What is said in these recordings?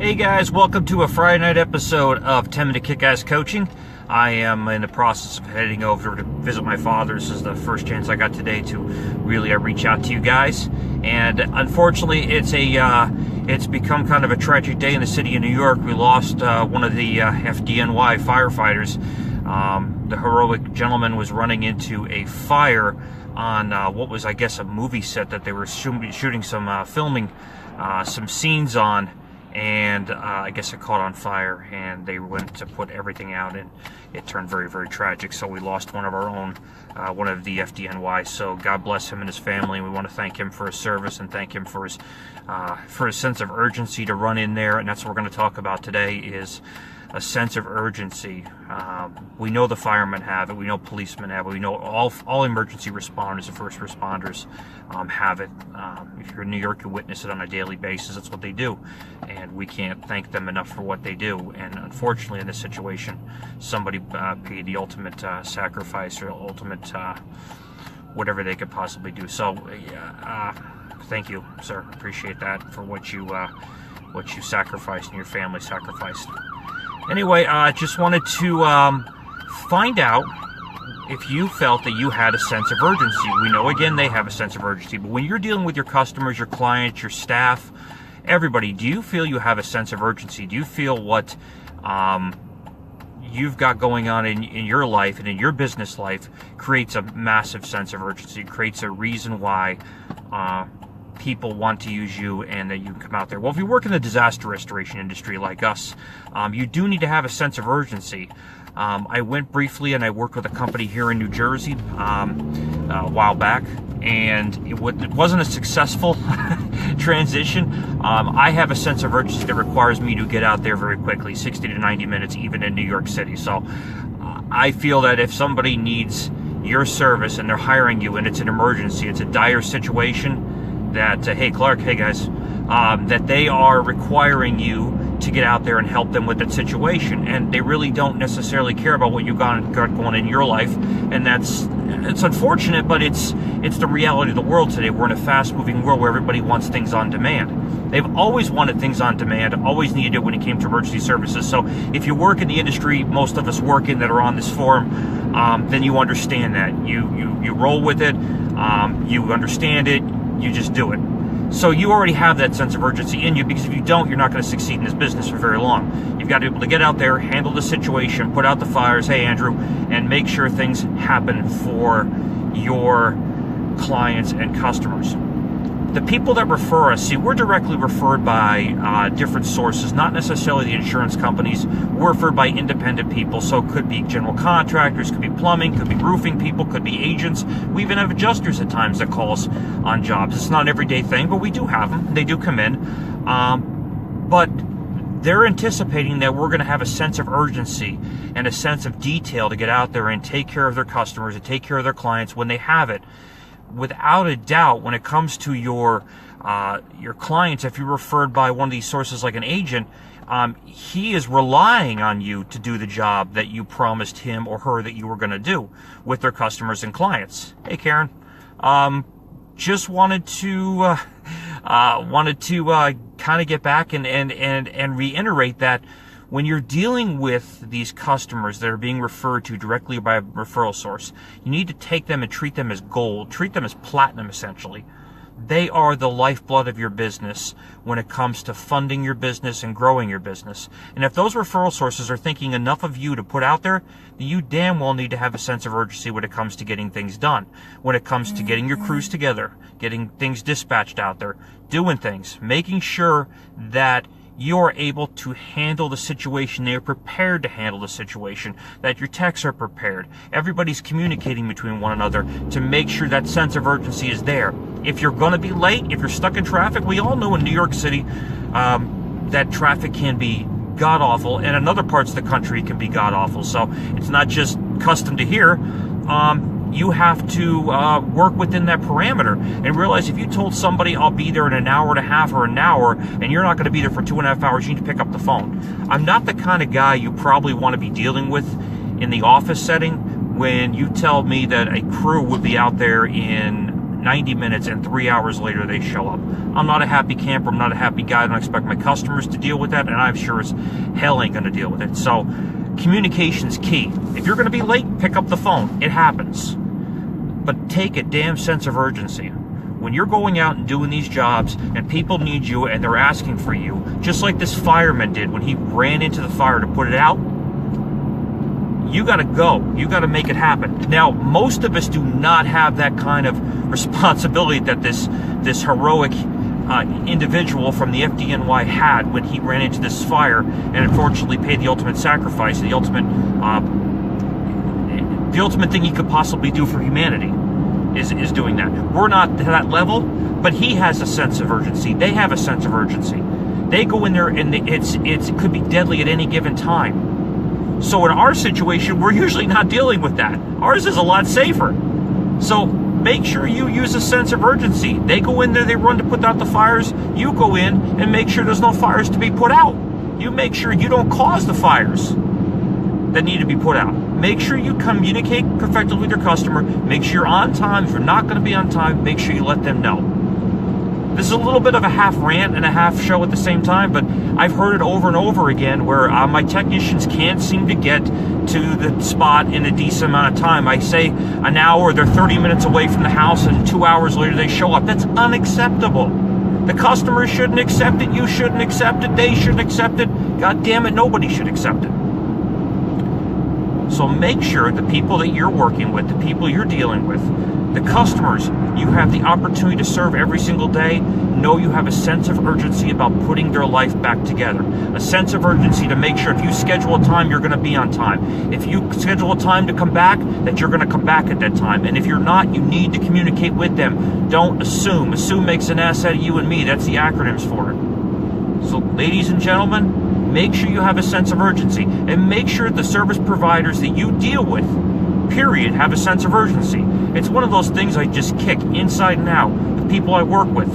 Hey guys, welcome to a Friday night episode of 10 Minute Kick-Ass Coaching. I am in the process of heading over to visit my father. This is the first chance I got today to really reach out to you guys. And unfortunately, it's become kind of a tragic day in the city of New York. We lost one of the FDNY firefighters. The heroic gentleman was running into a fire on what was, I guess, a movie set that they were shooting some filming some scenes on. And I guess it caught on fire, and they went to put everything out, and it turned very, very tragic. So we lost one of our own, one of the FDNY. So God bless him and his family. We want to thank him for his service and thank him for his sense of urgency to run in there. And that's what we're going to talk about today is a sense of urgency. We know the firemen have it. We know policemen have it. We know all emergency responders and first responders have it. If you're in New York, you witness it on a daily basis. That's what they do. And we can't thank them enough for what they do. And unfortunately, in this situation, somebody paid the ultimate sacrifice or ultimate whatever they could possibly do. So thank you, sir. Appreciate that for what you sacrificed and your family sacrificed. Anyway, I just wanted to find out if you felt that you had a sense of urgency. We know, again, they have a sense of urgency, but when you're dealing with your customers, your clients, your staff, everybody, do you feel you have a sense of urgency? Do you feel what you've got going on in your life and in your business life creates a massive sense of urgency, creates a reason why people want to use you and that you can come out there? Well, if you work in the disaster restoration industry like us, you do need to have a sense of urgency. I went briefly and I worked with a company here in New Jersey a while back, and it wasn't a successful transition. I have a sense of urgency that requires me to get out there very quickly, 60 to 90 minutes, even in New York City. So I feel that if somebody needs your service and they're hiring you and it's an emergency, it's a dire situation, that, hey Clark, hey guys, that they are requiring you to get out there and help them with that situation, and they really don't necessarily care about what you've got going in your life, and it's unfortunate, but it's the reality of the world today. We're in a fast-moving world where everybody wants things on demand. They've always wanted things on demand, always needed it when it came to emergency services. So if you work in the industry most of us work in that are on this forum, then you understand that. You roll with it, you understand it, you just do it. So you already have that sense of urgency in you, because if you don't, you're not going to succeed in this business for very long. You've got to be able to get out there, handle the situation, put out the fires, hey Andrew, and make sure things happen for your clients and customers. The people that refer us, see, we're directly referred by different sources, not necessarily the insurance companies. We're referred by independent people, so it could be general contractors, could be plumbing, could be roofing people, could be agents. We even have adjusters at times that call us on jobs. It's not an everyday thing, but we do have them. They do come in. But they're anticipating that we're going to have a sense of urgency and a sense of detail to get out there and take care of their customers and take care of their clients when they have it. Without a doubt, when it comes to your clients, if you're referred by one of these sources like an agent, he is relying on you to do the job that you promised him or her that you were going to do with their customers and clients. Hey, Karen, just wanted to kind of get back and reiterate that when you're dealing with these customers that are being referred to directly by a referral source, you need to take them and treat them as gold, treat them as platinum, essentially. They are the lifeblood of your business when it comes to funding your business and growing your business. And if those referral sources are thinking enough of you to put out there, then you damn well need to have a sense of urgency when it comes to getting things done, when it comes to getting your crews together, getting things dispatched out there, doing things, making sure that you're able to handle the situation. They're prepared to handle the situation, that your techs are prepared. Everybody's communicating between one another to make sure that sense of urgency is there. If you're going to be late, if you're stuck in traffic, we all know in New York City that traffic can be god-awful, and in other parts of the country it can be god-awful. So it's not just custom to here. You have to work within that parameter and realize if you told somebody I'll be there in an hour and a half or an hour and you're not going to be there for 2.5 hours, you need to pick up the phone. I'm not the kind of guy you probably want to be dealing with in the office setting when you tell me that a crew would be out there in 90 minutes, and 3 hours later they show up. I'm not a happy camper. I'm not a happy guy. I don't expect my customers to deal with that, and I'm sure as hell ain't going to deal with it. So communication's key. If you're going to be late, pick up the phone. It happens. But take a damn sense of urgency. When you're going out and doing these jobs and people need you and they're asking for you, just like this fireman did when he ran into the fire to put it out, you got to go. You got to make it happen. Now, most of us do not have that kind of responsibility that this heroic individual from the FDNY had when he ran into this fire and unfortunately paid the ultimate sacrifice, the ultimate thing he could possibly do for humanity is doing that. We're not to that level, but he has a sense of urgency. They have a sense of urgency. They go in there and it could be deadly at any given time. So in our situation, we're usually not dealing with that. Ours is a lot safer. So make sure you use a sense of urgency. They go in there, they run to put out the fires. You go in and make sure there's no fires to be put out. You make sure you don't cause the fires that need to be put out. Make sure you communicate effectively with your customer. Make sure you're on time. If you're not going to be on time, make sure you let them know. This is a little bit of a half rant and a half show at the same time, but I've heard it over and over again where my technicians can't seem to get to the spot in a decent amount of time. I say an hour, they're 30 minutes away from the house, and 2 hours later they show up. That's unacceptable. The customer shouldn't accept it. You shouldn't accept it. They shouldn't accept it. God damn it, nobody should accept it. So make sure the people that you're working with, the people you're dealing with, the customers you have the opportunity to serve every single day, know you have a sense of urgency about putting their life back together. A sense of urgency to make sure if you schedule a time, you're going to be on time. If you schedule a time to come back, that you're going to come back at that time. And if you're not, you need to communicate with them. Don't assume. Assume makes an ass out of you and me. That's the acronyms for it. So ladies and gentlemen, make sure you have a sense of urgency, and make sure the service providers that you deal with, period, have a sense of urgency. It's one of those things I just kick inside and out with people I work with,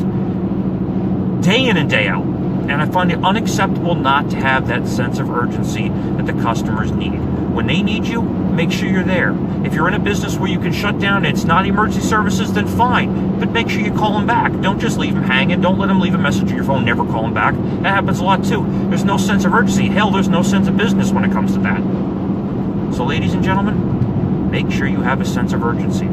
day in and day out. And I find it unacceptable not to have that sense of urgency that the customers need. When they need you, make sure you're there. If you're in a business where you can shut down and it's not emergency services, then fine. But make sure you call them back. Don't just leave them hanging. Don't let them leave a message on your phone, never call them back. That happens a lot too. There's no sense of urgency. Hell, there's no sense of business when it comes to that. So ladies and gentlemen, make sure you have a sense of urgency.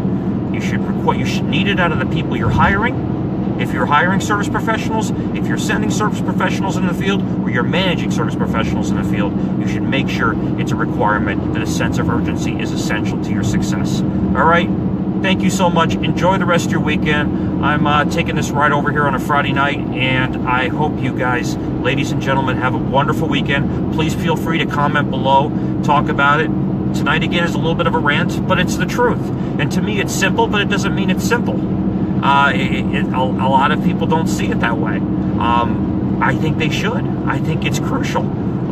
You should need it out of the people you're hiring. If you're hiring service professionals, if you're sending service professionals in the field, or you're managing service professionals in the field, you should make sure it's a requirement that a sense of urgency is essential to your success. All right? Thank you so much. Enjoy the rest of your weekend. I'm taking this ride over here on a Friday night, and I hope you guys, ladies and gentlemen, have a wonderful weekend. Please feel free to comment below, talk about it. Tonight, again, is a little bit of a rant, but it's the truth. And to me, it's simple, but it doesn't mean it's simple. A lot of people don't see it that way. I think they should. I think it's crucial.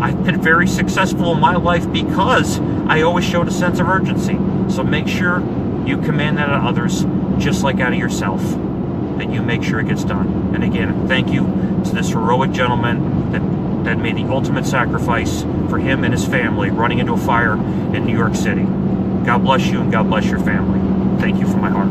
I've been very successful in my life because I always showed a sense of urgency. So make sure you command that out of others, just like out of yourself, that you make sure it gets done. And again, thank you to this heroic gentleman that made the ultimate sacrifice for him and his family running into a fire in New York City. God bless you and God bless your family. Thank you from my heart.